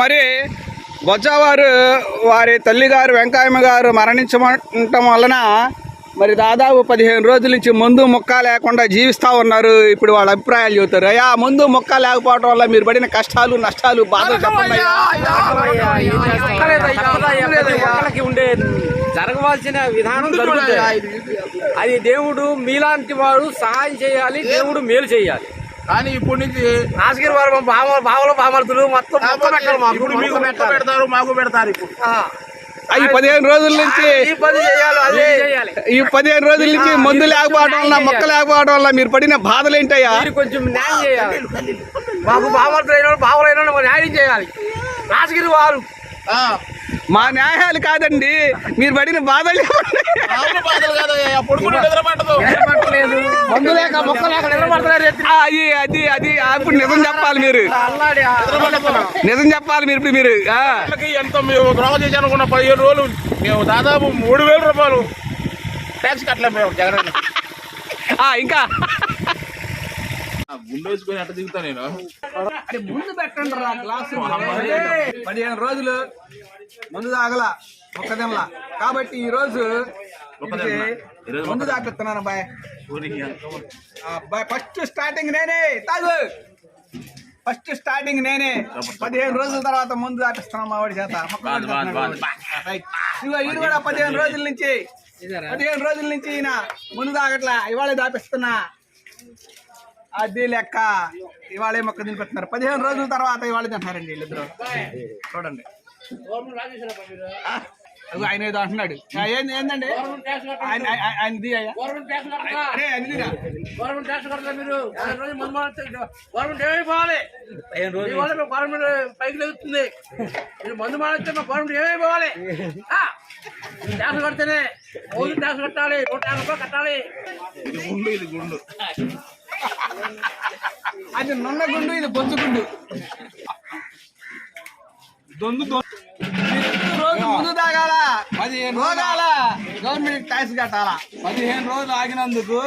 మరి బొజ్జావారు వారి తల్లిగారు వెంకాయమ్మ గారు మరణించడం వలన మరి దాదాపు 15 రోజుల నుంచి మందు మొక్క లేకుండా జీవిస్తూ ఉన్నారు. ఇప్పుడు వాళ్ళ అభిప్రాయాలు చెబుతారు. అయ్యా మందు మొక్క లేకపోవడం వల్ల మీరు పడిన కష్టాలు నష్టాలు బాధలు చెప్పండి. ఉండే జరగవలసిన విధానం జరుగుతుంది. అది దేవుడు మీలాంటి వాడు సహాయం చేయాలి, దేవుడు మేలు చేయాలి. కానీ ఇప్పుడు నుంచి రాజగిరి వారు బావలు బామర్దులు మొత్తం పెడతారు, మాకు పెడతారు. ఇప్పుడు ఈ 15 రోజుల నుంచి ఈ 15 రోజుల నుంచి మందు లేకపోవడం వల్ల మొక్క లేకపోవడం వల్ల మీరు పడిన బాధలు ఏంటయ్యా? కొంచెం న్యాయం చేయాలి. మాకు బామర్దులైన బావలైన న్యాయం చేయాలి. రాజగిరి వారు మా న్యాయాలు కాదండి, మీరు పడిన బాధలు మందు లేక మొక్క లేక నిలబడతారు. అది అది అప్పుడు నిజం చెప్పాలి, మీరు నిజం చెప్పాలి. మీరు ఎంత మేము ద్రోహం చేశాను అనుకున్న 15 రోజులు మేము దాదాపు 3000 రూపాయలు ట్యాక్స్ కట్టలేము మేము జగన్. ఇంకా గుండె వేసుకొని అట్ట దిగుతా నేను. ముందు పెట్టండి రా గ్లాసు. 15 రోజులు ముందు తాగల ఒక్క దినలా కాబట్టి ఈ రోజు ముందు తాపిస్తున్నాను బాయ్. ఫస్ట్ స్టార్టింగ్ నేనే తాగు. ఫస్ట్ స్టార్టింగ్ నేనే. 15 రోజుల తర్వాత ముందు దాపిస్తున్నాం మా వాడి చేత. ఈయన కూడా 15 రోజుల నుంచి ఈయన ముందు తాగట్లా, ఇవాళే దాపిస్తున్నా. అది లెక్క. ఇవాళే మొక్క తినిపెడుతున్నారు. 15 రోజుల తర్వాత ఇవాళ తింటున్నారండి వీళ్ళిద్దరు. చూడండి ఆయన ఏదో అంటున్నాడు. ఏందండి పైకి లేగుతుంది. మీరు మందు మానేస్తే మా గవర్నమెంట్ ఏమైపోవాలి? ట్యాక్స్ కడితేనే ట్యాక్స్ కట్టాలి, 150 రూపాయలు కట్టాలి. ఇది గుండు, ఇది గుండు. అది నున్న గుండు, ఇది బొచ్చు గుండు. రోజు ముందు తాగాల, 15 రోజుల గవర్నమెంట్ ట్యాక్స్ కట్టాలా. 15 రోజులు ఆగినందుకు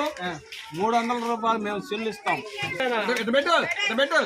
300 రూపాయలు మేము చెల్లిస్తాం. పెట్టు